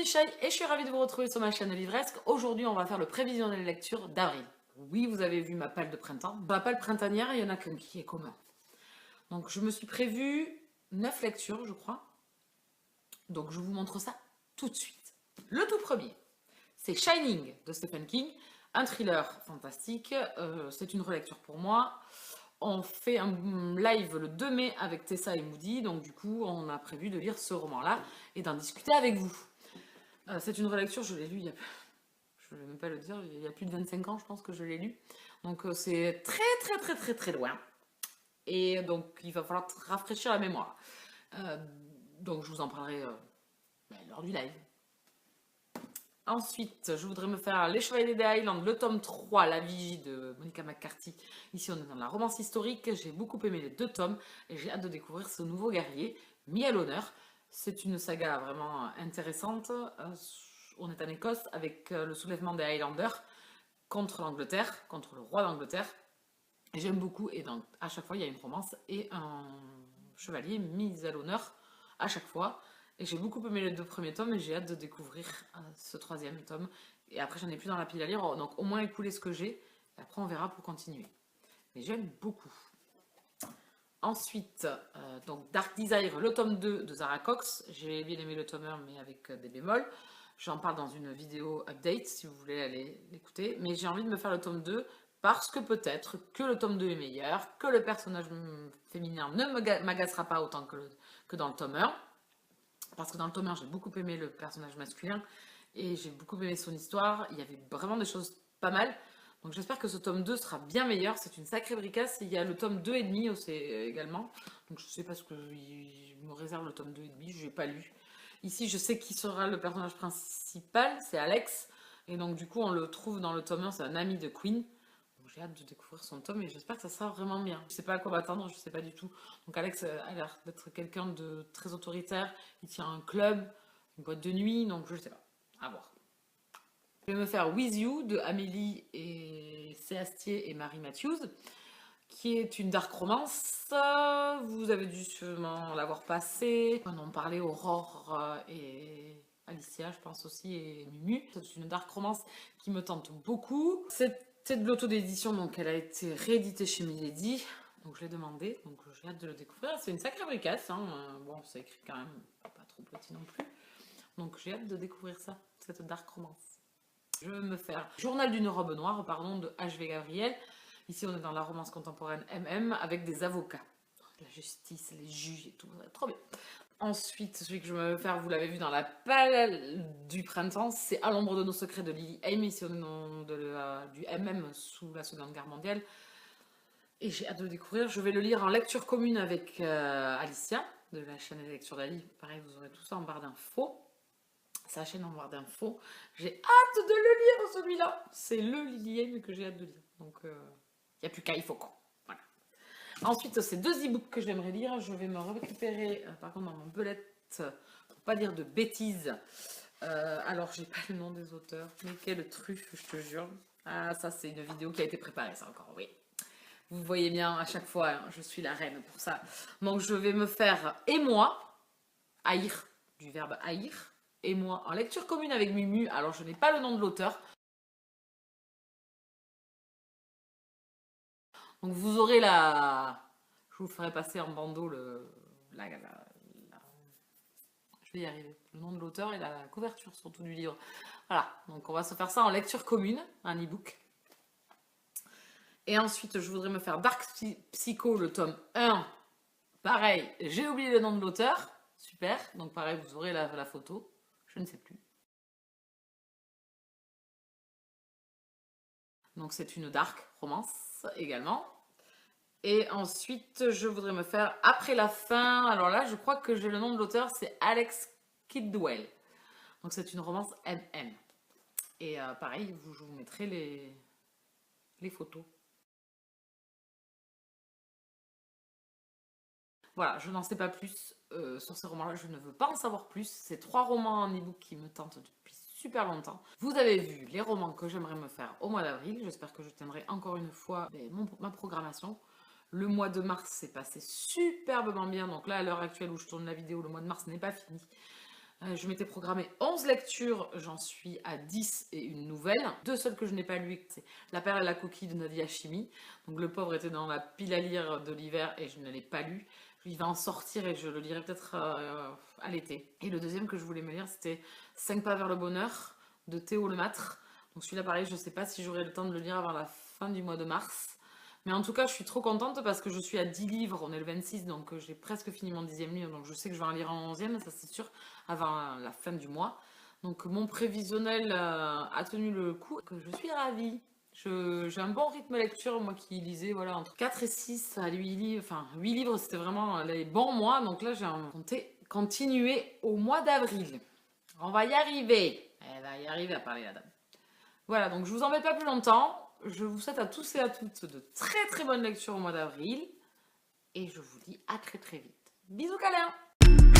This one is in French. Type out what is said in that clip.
Michel et je suis ravie de vous retrouver sur ma chaîne Livresque. Aujourd'hui, on va faire le prévisionnel lecture d'avril. Oui, vous avez vu ma palle de printemps. Dans la palle printanière, il y en a qu'un qui est commun. Donc, je me suis prévu 9 lectures, je crois. Donc, je vous montre ça tout de suite. Le tout premier, c'est Shining de Stephen King, un thriller fantastique. C'est une relecture pour moi. On fait un live le 2 mai avec Tessa et Moody, donc du coup, on a prévu de lire ce roman-là et d'en discuter avec vous. C'est une relecture, je l'ai lu il y a, je ne vais même pas le dire, il y a plus de 25 ans, je pense que je l'ai lu. Donc c'est très loin. Et donc il va falloir rafraîchir la mémoire. Euh, donc je vous en parlerai lors du live. Ensuite, je voudrais me faire Les Chevaliers des Highlands, le tome 3, La Vigie de Monica McCarthy. Ici, on est dans la romance historique. J'ai beaucoup aimé les 2 tomes et j'ai hâte de découvrir ce nouveau guerrier mis à l'honneur. C'est une saga vraiment intéressante. On est en Écosse avec le soulèvement des Highlanders contre l'Angleterre, contre le roi d'Angleterre. J'aime beaucoup et donc à chaque fois, il y a une romance et un chevalier mis à l'honneur à chaque fois. Et j'ai beaucoup aimé les 2 premiers tomes et j'ai hâte de découvrir ce 3e tome. Et après, j'en ai plus dans la pile à lire, donc au moins écouler ce que j'ai. Et après, on verra pour continuer. Mais j'aime beaucoup. Ensuite, donc Dark Desire, le tome 2 de Zara Cox. J'ai bien aimé le tome 1, mais avec des bémols. J'en parle dans une vidéo update, si vous voulez aller l'écouter. Mais j'ai envie de me faire le tome 2 parce que peut-être que le tome 2 est meilleur, que le personnage féminin ne m'agacera pas autant que dans le tome 1. Parce que dans le tome 1, j'ai beaucoup aimé le personnage masculin et j'ai beaucoup aimé son histoire. Il y avait vraiment des choses pas mal. Donc j'espère que ce tome 2 sera bien meilleur. C'est une sacrée bricasse. Il y a le tome 2 et demi aussi également. Donc je sais pas ce que je me réserve le tome 2 et demi. Je n'ai pas lu. Ici, je sais qui sera le personnage principal. C'est Alex. Et donc du coup, on le trouve dans le tome 1. C'est un ami de Queen. J'ai hâte de découvrir son tome et j'espère que ça sera vraiment bien. Je ne sais pas à quoi m'attendre, je ne sais pas du tout. Donc Alex a l'air d'être quelqu'un de très autoritaire. Il tient un club, une boîte de nuit, donc je ne sais pas. À voir. Je vais me faire With You de Amélie et Séastier et Marie Matthews, qui est une dark romance. Vous avez dû sûrement l'avoir passé. On en parlait Aurore et Alicia, je pense aussi, et Mumu. C'est une dark romance qui me tente beaucoup. C'est de l'auto-édition, donc elle a été rééditée chez Milady. Donc je l'ai demandé, donc j'ai hâte de le découvrir. C'est une sacrée bricasse, hein. Bon, c'est écrit quand même pas trop petit non plus. Donc j'ai hâte de découvrir ça, cette dark romance. Je vais me faire Journal d'une robe noire, pardon, de H.V. Gabriel. Ici, on est dans la romance contemporaine MM avec des avocats. La justice, les juges et tout, trop bien. Ensuite, celui que je vais me faire, vous l'avez vu dans la palle du printemps, c'est À l'ombre de nos secrets de Lily Aim, ici au nom du MM sous la Seconde Guerre mondiale. Et j'ai hâte de le découvrir. Je vais le lire en lecture commune avec Alicia, de la chaîne des lectures d'Ali. Pareil, vous aurez tout ça en barre d'infos. C'est la chaîne en barre d'infos. J'ai hâte de le lire, celui-là. C'est le Lily Aim que j'ai hâte de lire. Donc, il n'y a plus qu'à, il faut quoi. Voilà. Ensuite, c'est 2 e-books que j'aimerais lire. Je vais me récupérer, par contre, dans mon belette, pour pas dire de bêtises. Alors, j'ai pas le nom des auteurs. Mais quelle truffe, je te jure. Ah, ça, c'est une vidéo qui a été préparée, ça encore, oui. Vous voyez bien, à chaque fois, hein, je suis la reine pour ça. Donc, je vais me faire « Et moi », haïr, du verbe haïr, « Et moi » en lecture commune avec Mumu. Alors, je n'ai pas le nom de l'auteur. Donc, vous aurez la... Je vous ferai passer en bandeau je vais y arriver. Le nom de l'auteur et la couverture surtout du livre. Voilà, donc on va se faire ça en lecture commune, un e-book. Et ensuite, je voudrais me faire Dark Psycho, le tome 1. Pareil, j'ai oublié le nom de l'auteur. Super, donc pareil, vous aurez la photo. Je ne sais plus. Donc c'est une dark romance également. Et ensuite, je voudrais me faire Après la fin. Alors là, je crois que j'ai le nom de l'auteur, c'est Alex Kidwell. Donc c'est une romance MM. Et pareil, je vous mettrai les photos. Voilà, je n'en sais pas plus sur ces romans-là, je ne veux pas en savoir plus. C'est 3 romans en e-book qui me tentent depuis super longtemps. Vous avez vu les romans que j'aimerais me faire au mois d'avril. J'espère que je tiendrai encore une fois ma programmation. Le mois de mars s'est passé superbement bien. Donc là, à l'heure actuelle où je tourne la vidéo, le mois de mars n'est pas fini. Je m'étais programmé 11 lectures, j'en suis à 10 et une nouvelle. Deux seules que je n'ai pas lues, c'est La perle et la coquille de Nadia Chimie. Donc le pauvre était dans la pile à lire de l'hiver et je ne l'ai pas lu. Il va en sortir et je le lirai peut-être à l'été. Et le deuxième que je voulais me lire, c'était 5 pas vers le bonheur de Théo Lemâtre. Donc celui-là, pareil, je ne sais pas si j'aurai le temps de le lire avant la fin du mois de mars. Mais en tout cas, je suis trop contente parce que je suis à 10 livres, on est le 26, donc j'ai presque fini mon 10e livre, donc je sais que je vais en lire un 11e, ça c'est sûr, avant la fin du mois. Donc mon prévisionnel a tenu le coup, que je suis ravie. J'ai un bon rythme lecture, moi qui lisais voilà, entre 4 et 6 à 8 livres, enfin 8 livres c'était vraiment les bons mois, donc là j'ai compté continuer au mois d'avril. On va y arriver. Elle va y arriver à parler la dame. Voilà, donc je vous embête pas plus longtemps. Je vous souhaite à tous et à toutes de très très bonnes lectures au mois d'avril. Et je vous dis à très très vite. Bisous câlins!